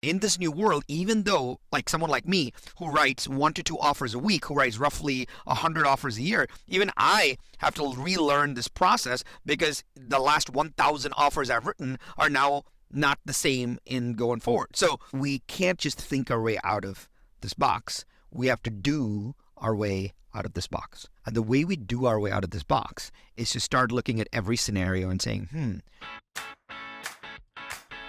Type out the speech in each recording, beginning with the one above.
In this new world, even though like someone like me who writes 1 to 2 offers a week, who writes roughly 100 offers a year, even I have to relearn this process because the last 1,000 offers I've written are now not the same in going forward. So we can't just think our way out of this box. We have to do our way out of this box. And the way we do our way out of this box is to start looking at every scenario and saying,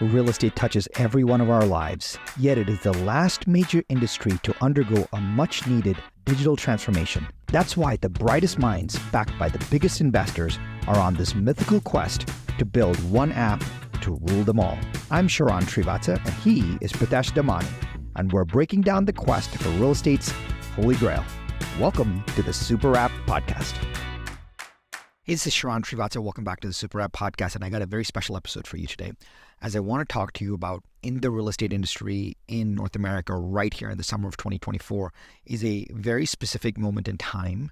Real estate touches every one of our lives, yet it is the last major industry to undergo a much-needed digital transformation. That's why the brightest minds, backed by the biggest investors, are on this mythical quest to build one app to rule them all. I'm Sharran Srivatsaa, and he is Pritesh Damani, and we're breaking down the quest for real estate's holy grail. Welcome to the Super App Podcast. Hey, this is Sharran Srivatsaa. Welcome back to the Super App Podcast, and I got a very special episode for you today, as I want to talk to you about in the real estate industry in North America right here in the summer of 2024 is a very specific moment in time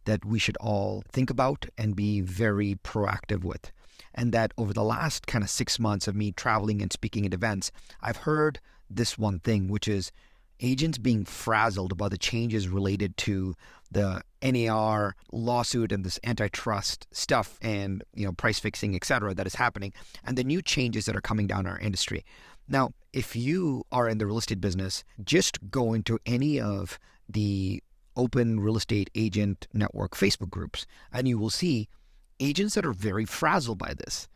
that we should all think about and be very proactive with. And that over the last kind of 6 months of me traveling and speaking at events, I've heard this one thing, which is agents being frazzled about the changes related to the NAR lawsuit and this antitrust stuff and, price fixing, et cetera, that is happening, and the new changes that are coming down our industry. Now, if you are in the real estate business, just go into any of the open real estate agent network Facebook groups, and you will see agents that are very frazzled by this.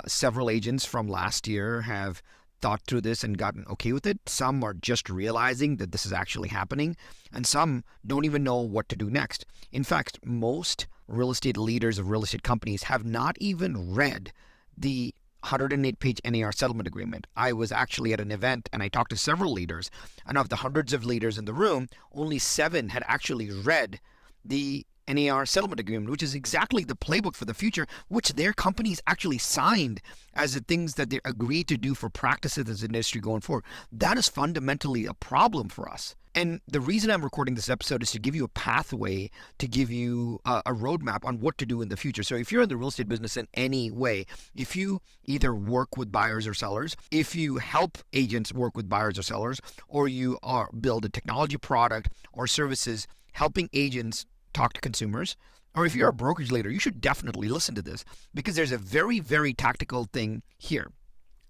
Several agents from last year have thought through this and gotten okay with it. Some are just realizing that this is actually happening, and some don't even know what to do next. In fact, most real estate leaders of real estate companies have not even read the 108-page NAR Settlement Agreement. I was actually at an event and I talked to several leaders, and of the hundreds of leaders in the room, only 7 had actually read the NAR Settlement Agreement, which is exactly the playbook for the future, which their companies actually signed as the things that they agreed to do for practices as an industry going forward. That is fundamentally a problem for us. And the reason I'm recording this episode is to give you a pathway, to give you a roadmap on what to do in the future. So if you're in the real estate business in any way, if you either work with buyers or sellers, if you help agents work with buyers or sellers, or you build a technology product or services helping agents talk to consumers, or if you're a brokerage leader, you should definitely listen to this because there's a very, very tactical thing here.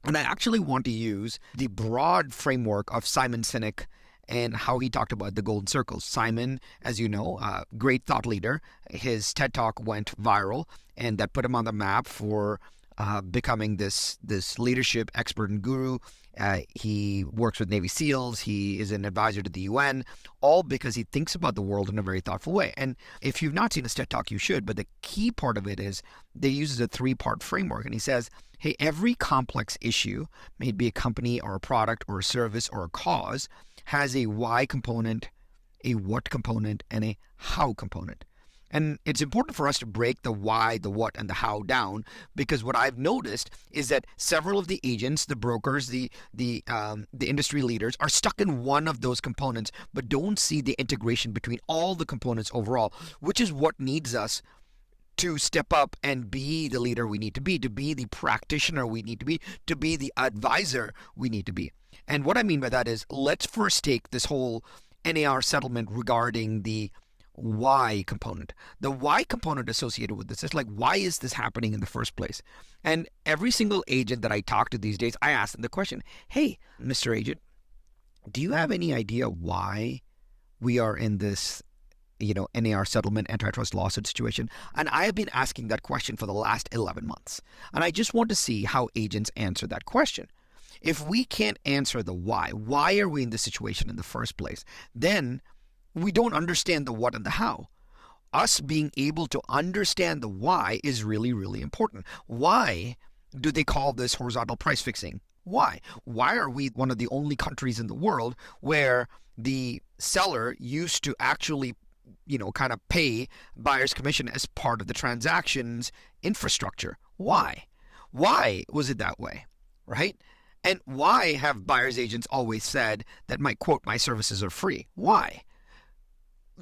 And I actually want to use the broad framework of Simon Sinek and how he talked about the golden circles. Simon, as you know, great thought leader. His TED Talk went viral, and that put him on the map for becoming this leadership expert and guru. He works with Navy SEALs. He is an advisor to the UN, all because he thinks about the world in a very thoughtful way. And if you've not seen his TED Talk, you should. But the key part of it is they uses a 3-part framework. And he says, hey, every complex issue, may it be a company or a product or a service or a cause, has a why component, a what component, and a how component. And it's important for us to break the why, the what, and the how down, because what I've noticed is that several of the agents, the brokers, the industry leaders are stuck in one of those components, but don't see the integration between all the components overall, which is what needs us to step up and be the leader we need to be the practitioner we need to be the advisor we need to be. And what I mean by that is, let's first take this whole NAR settlement regarding the why component. The why component associated with this is like, why is this happening in the first place? And every single agent that I talk to these days, I ask them the question, hey, Mr. Agent, do you have any idea why we are in this NAR settlement antitrust lawsuit situation? And I have been asking that question for the last 11 months. And I just want to see how agents answer that question. If we can't answer the why are we in this situation in the first place, then we don't understand the what and the how. Us being able to understand the why is really, really important. Why do they call this horizontal price fixing? Why? Why are we one of the only countries in the world where the seller used to actually kind of pay buyer's commission as part of the transaction's infrastructure? Why? Why was it that way, right? And why have buyer's agents always said that my services are free? Why?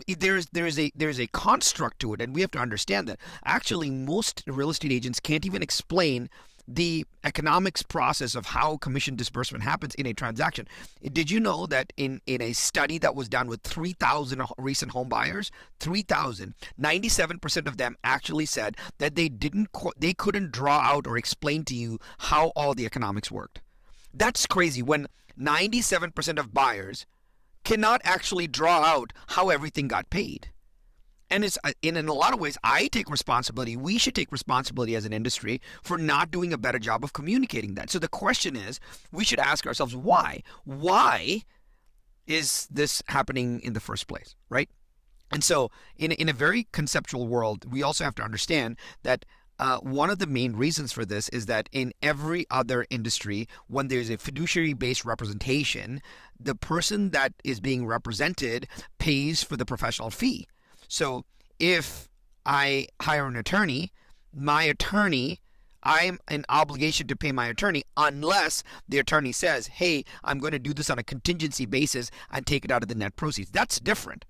There's a construct to it, and we have to understand that. Actually, most real estate agents can't even explain the economics process of how commission disbursement happens in a transaction. Did you know that in a study that was done with 3,000 recent home buyers, 3,000, 97% of them actually said that they couldn't draw out or explain to you how all the economics worked. That's crazy when 97% of buyers cannot actually draw out how everything got paid. And it's in a lot of ways, I take responsibility. We should take responsibility as an industry for not doing a better job of communicating that. So the question is, we should ask ourselves why? Why is this happening in the first place, right? And so in a very conceptual world, we also have to understand that one of the main reasons for this is that in every other industry, when there's a fiduciary-based representation, the person that is being represented pays for the professional fee. So if I hire an attorney, I'm an obligation to pay my attorney unless the attorney says, hey, I'm going to do this on a contingency basis and take it out of the net proceeds. That's different.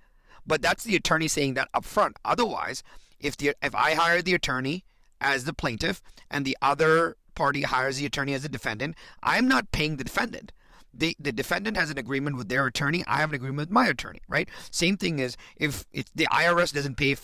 But that's the attorney saying that up front. Otherwise, if I hire the attorney as the plaintiff and the other party hires the attorney as a defendant, I'm not paying the defendant. The defendant has an agreement with their attorney. I have an agreement with my attorney, right? Same thing is if the IRS doesn't pay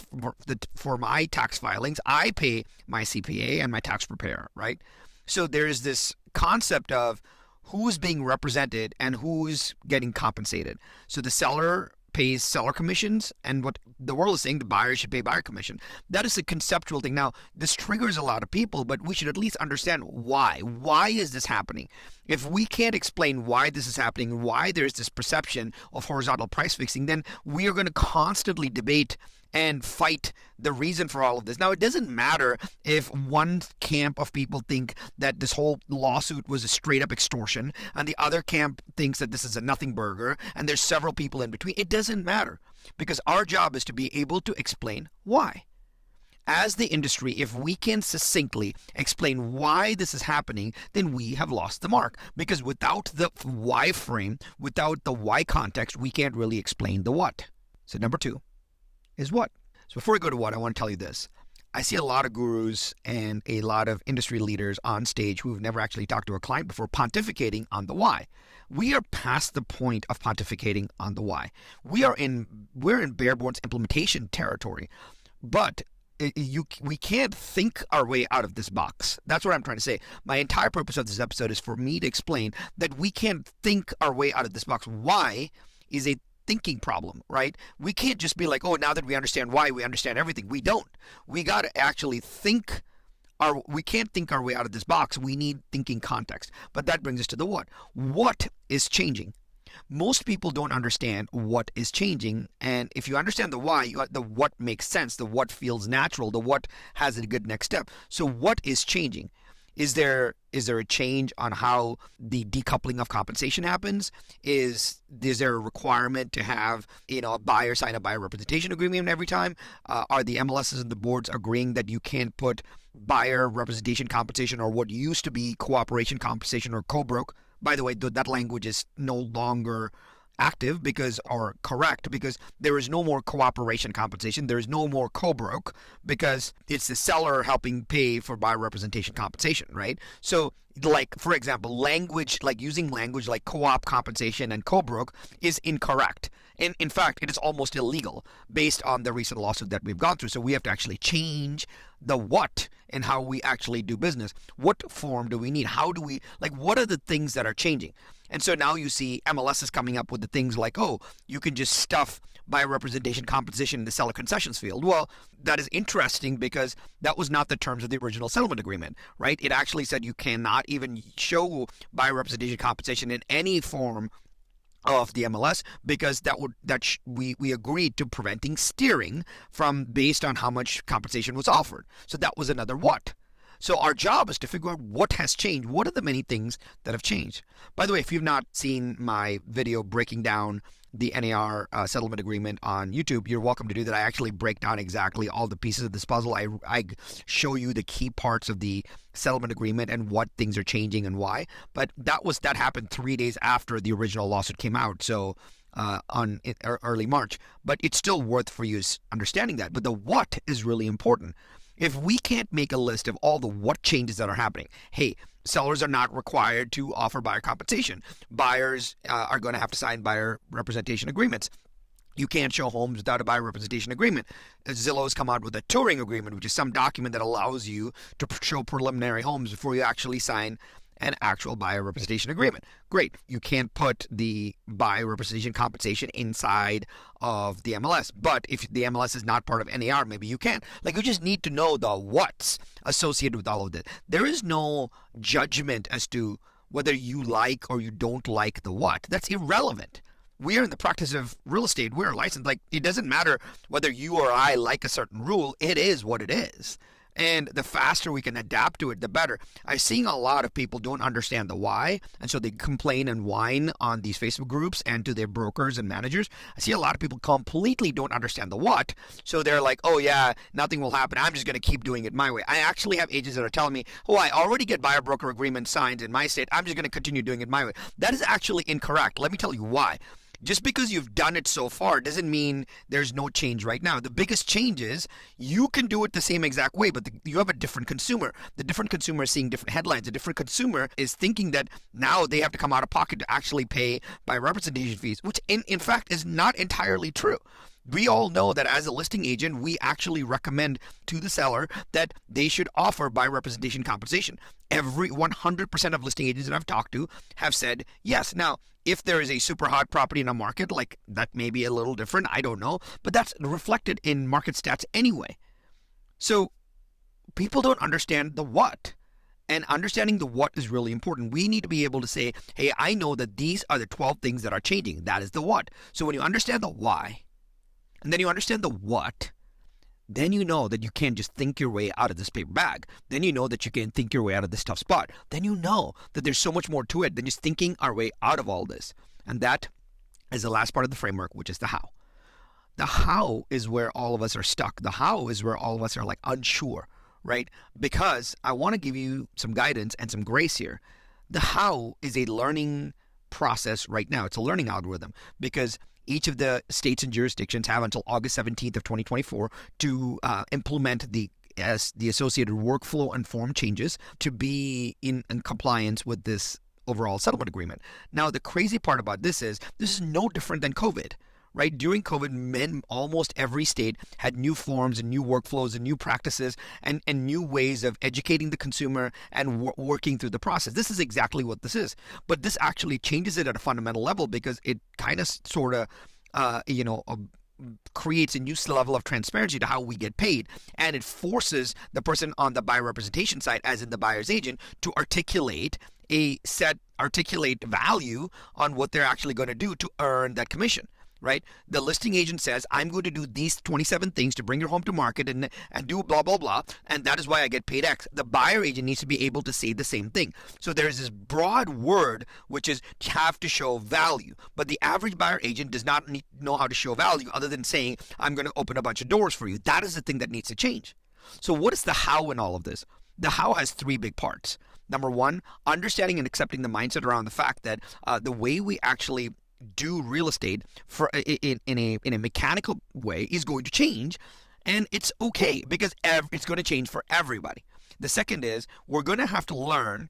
for my tax filings, I pay my CPA and my tax preparer, right? So there's this concept of who's being represented and who's getting compensated. So the seller pays seller commissions, and what the world is saying, the buyer should pay buyer commission. That is a conceptual thing. Now, this triggers a lot of people, but we should at least understand why. Why is this happening? If we can't explain why this is happening, why there's this perception of horizontal price fixing, then we are going to constantly debate and fight the reason for all of this. Now, it doesn't matter if one camp of people think that this whole lawsuit was a straight up extortion and the other camp thinks that this is a nothing burger and there's several people in between. It doesn't matter because our job is to be able to explain why. As the industry, if we can succinctly explain why this is happening, then we have lost the mark. Because without the why frame, without the why context, we can't really explain the what. So number 2 is what. So before we go to what, I want to tell you this. I see a lot of gurus and a lot of industry leaders on stage who've never actually talked to a client before pontificating on the why. We are past the point of pontificating on the why. We're in bare bones implementation territory. But we can't think our way out of this box. That's what I'm trying to say. My entire purpose of this episode is for me to explain that we can't think our way out of this box. Why is a thinking problem, right? We can't just be like, oh, now that we understand why, we understand everything. We don't. We got to actually we can't think our way out of this box. We need thinking context. But that brings us to the what. What is changing? Most people don't understand what is changing. And if you understand the why, the what makes sense, the what feels natural, the what has a good next step. So what is changing? Is there a change on how the decoupling of compensation happens? Is there a requirement to have a buyer sign a buyer representation agreement every time? Are the MLSs and the boards agreeing that you can't put buyer representation compensation or what used to be cooperation compensation or co-broke? By the way, that language is no longer active or correct because there is no more cooperation compensation. There is no more co-broke because it's the seller helping pay for buyer representation compensation, right? So like, for example, using language like co-op compensation and co-broke is incorrect. In fact, it is almost illegal based on the recent lawsuit that we've gone through. So we have to actually change the what and how we actually do business. What form do we need? What are the things that are changing? And so now you see MLS is coming up with the things like, oh, you can just stuff buyer representation compensation in the seller concessions field. Well, that is interesting because that was not the terms of the original settlement agreement, right? It actually said you cannot even show buyer representation compensation in any form of the MLS because we agreed to preventing steering from based on how much compensation was offered. So that was another what. So our job is to figure out what has changed. What are the many things that have changed? By the way, if you've not seen my video breaking down the NAR Settlement Agreement on YouTube, you're welcome to do that. I actually break down exactly all the pieces of this puzzle. I show you the key parts of the settlement agreement and what things are changing and why. But that happened 3 days after the original lawsuit came out. So on early March. But it's still worth for you understanding that. But the what is really important. If we can't make a list of all the what changes that are happening, hey, sellers are not required to offer buyer compensation. Buyers are going to have to sign buyer representation agreements. You can't show homes without a buyer representation agreement. Zillow has come out with a touring agreement, which is some document that allows you to show preliminary homes before you actually sign an actual buyer representation agreement. Great. You can't put the buyer representation compensation inside of the MLS. But if the MLS is not part of NAR, maybe you can. Like, you just need to know the what's associated with all of this. There is no judgment as to whether you like or you don't like the what. That's irrelevant. We are in the practice of real estate. We're licensed. Like, it doesn't matter whether you or I like a certain rule. It is what it is. And the faster we can adapt to it, the better. I'm seeing a lot of people don't understand the why, and so they complain and whine on these Facebook groups and to their brokers and managers. I see a lot of people completely don't understand the what, so they're like, oh yeah, nothing will happen. I'm just going to keep doing it my way. I actually have agents that are telling me, oh, I already get buyer broker agreements signed in my state. I'm just going to continue doing it my way. That is actually incorrect. Let me tell you why. Just because you've done it so far doesn't mean there's no change right now. The biggest change is you can do it the same exact way, but you have a different consumer. The different consumer is seeing different headlines. The different consumer is thinking that now they have to come out of pocket to actually pay by representation fees, which in fact is not entirely true. We all know that as a listing agent, we actually recommend to the seller that they should offer buyer representation compensation. Every 100% of listing agents that I've talked to have said yes. Now, if there is a super hot property in a market, like that may be a little different, I don't know, but that's reflected in market stats anyway. So people don't understand the what. And understanding the what is really important. We need to be able to say, hey, I know that these are the 12 things that are changing. That is the what. So when you understand the why, and then you understand the what, then you know that you can't just think your way out of this paper bag. Then you know that you can think your way out of this tough spot. Then you know that there's so much more to it than just thinking our way out of all this. And that is the last part of the framework, which is the how. The how is where all of us are stuck. The how is where all of us are like unsure, right? Because I want to give you some guidance and some grace here. The how is a learning process right now. It's a learning algorithm because each of the states and jurisdictions have until August 17th of 2024 to implement the associated workflow and form changes to be in compliance with this overall settlement agreement. Now, the crazy part about this is no different than COVID. Right? During COVID, almost every state had new forms and new workflows and new practices and new ways of educating the consumer and working through the process. This is exactly what this is. But this actually changes it at a fundamental level because it kind of sort of, creates a new level of transparency to how we get paid. And it forces the person on the buyer representation side, as in the buyer's agent, to articulate value on what they're actually going to do to earn that commission. Right? The listing agent says, I'm going to do these 27 things to bring your home to market and do blah, blah, blah. And that is why I get paid X. The buyer agent needs to be able to say the same thing. So there's this broad word, which is have to show value. But the average buyer agent does not know how to show value other than saying, I'm going to open a bunch of doors for you. That is the thing that needs to change. So what is the how in all of this? The how has three big parts. Number one, understanding and accepting the mindset around the fact that the way we actually do real estate in a mechanical way is going to change, and it's okay because it's going to change for everybody. The second is we're going to have to learn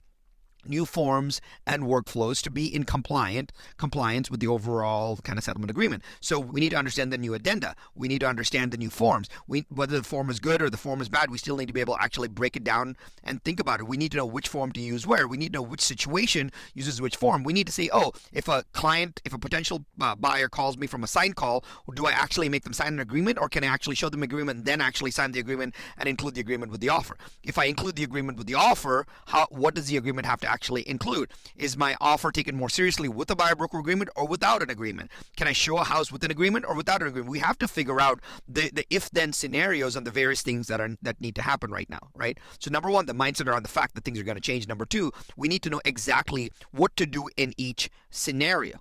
new forms and workflows to be in compliance with the overall kind of settlement agreement. So we need to understand the new addenda. We need to understand the new forms. Whether the form is good or the form is bad, we still need to be able to actually break it down and think about it. We need to know which form to use where. We need to know which situation uses which form. We need to say, oh, if a potential buyer calls me from a signed call, do I actually make them sign an agreement, or can I actually show them agreement and then actually sign the agreement and include the agreement with the offer? If I include the agreement with the offer, what does the agreement have to actually include? Is my offer taken more seriously with a buyer broker agreement or without an agreement? Can I show a house with an agreement or without an agreement? We have to figure out the if-then scenarios on the various things that need to happen right now, right? So number one, the mindset around the fact that things are going to change. Number two, we need to know exactly what to do in each scenario.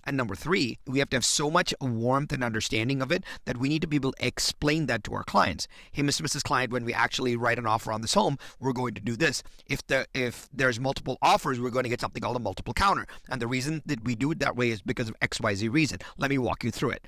And number three, we have to have so much warmth and understanding of it that we need to be able to explain that to our clients. Hey, Mr. and Mrs. Client, when we actually write an offer on this home, we're going to do this. If there's multiple offers, we're going to get something called a multiple counter. And the reason that we do it that way is because of XYZ reason. Let me walk you through it.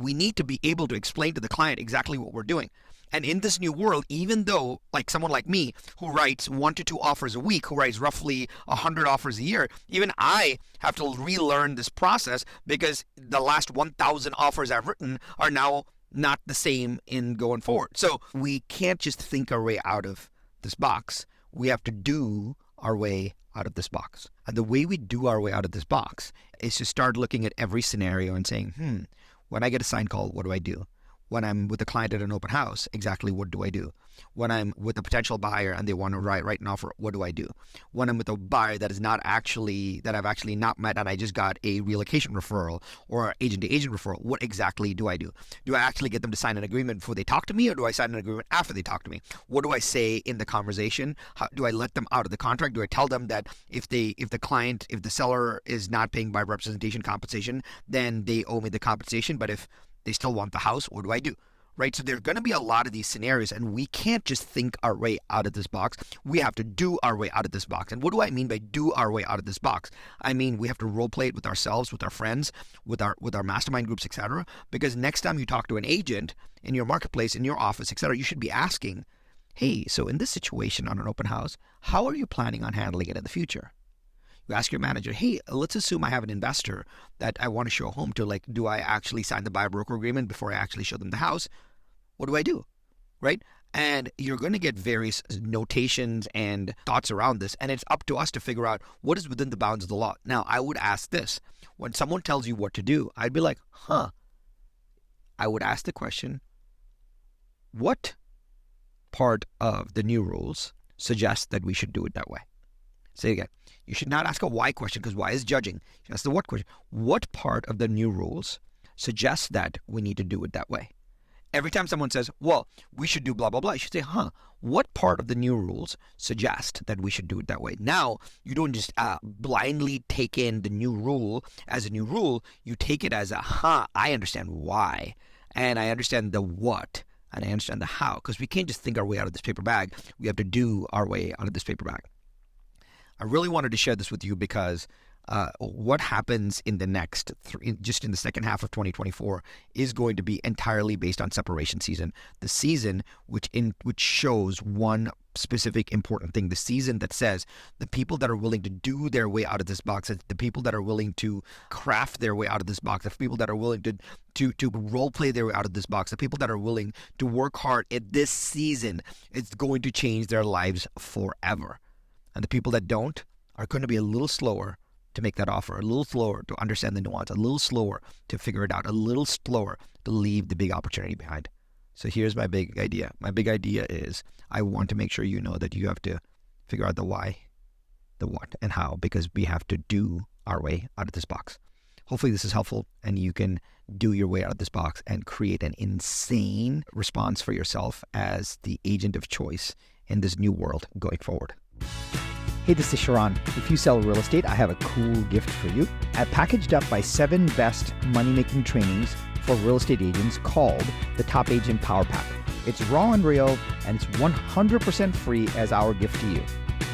We need to be able to explain to the client exactly what we're doing. And in this new world, even though like someone like me who writes 1 to 2 offers a week, who writes roughly 100 offers a year, even I have to relearn this process because the last 1,000 offers I've written are now not the same in going forward. So we can't just think our way out of this box. We have to do our way out of this box. And the way we do our way out of this box is to start looking at every scenario and saying, when I get a sign call, what do I do? When I'm with a client at an open house, exactly what do I do? When I'm with a potential buyer and they want to write an offer, what do I do? When I'm with a buyer that I've actually not met and I just got a relocation referral or agent-to-agent referral, what exactly do I do? Do I actually get them to sign an agreement before they talk to me, or do I sign an agreement after they talk to me? What do I say in the conversation? How do I let them out of the contract? Do I tell them that if the seller is not paying by representation compensation, then they owe me the compensation, but if they still want the house, what do I do? Right? So there are going to be a lot of these scenarios, and we can't just think our way out of this box. We have to do our way out of this box. And what do I mean by do our way out of this box? I mean, we have to role play it with ourselves, with our friends, with our mastermind groups, etc. Because next time you talk to an agent in your marketplace, in your office, etc., you should be asking, hey, so in this situation on an open house, how are you planning on handling it in the future? You ask your manager, hey, let's assume I have an investor that I want to show a home to. Like, do I actually sign the buyer-broker agreement before I actually show them the house? What do I do? Right? And you're going to get various notations and thoughts around this. And it's up to us to figure out what is within the bounds of the law. Now, I would ask this. When someone tells you what to do, I'd be like, I would ask the question, what part of the new rules suggests that we should do it that way? Say again. You should not ask a why question, because why is judging. You should ask the what question. What part of the new rules suggests that we need to do it that way? Every time someone says, well, we should do blah, blah, blah, you should say, what part of the new rules suggest that we should do it that way? Now, you don't just blindly take in the new rule as a new rule. You take it as I understand why, and I understand the what, and I understand the how, because we can't just think our way out of this paper bag. We have to do our way out of this paper bag. I really wanted to share this with you because what happens in the next, just in the second half of 2024, is going to be entirely based on separation season. The season which shows one specific important thing. The season that says the people that are willing to do their way out of this box, the people that are willing to craft their way out of this box, the people that are willing to role play their way out of this box, the people that are willing to work hard at this season, it's going to change their lives forever. And the people that don't are going to be a little slower to make that offer, a little slower to understand the nuance, a little slower to figure it out, a little slower to leave the big opportunity behind. So here's my big idea. My big idea is I want to make sure you know that you have to figure out the why, the what, and how, because we have to do our way out of this box. Hopefully this is helpful and you can do your way out of this box and create an insane response for yourself as the agent of choice in this new world going forward. Hey, this is Sharran. If you sell real estate, I have a cool gift for you. I packaged up my 7 best money-making trainings for real estate agents called the Top Agent Power Pack. It's raw and real, and it's 100% free as our gift to you.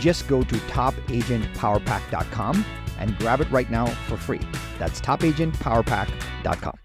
Just go to topagentpowerpack.com and grab it right now for free. That's topagentpowerpack.com.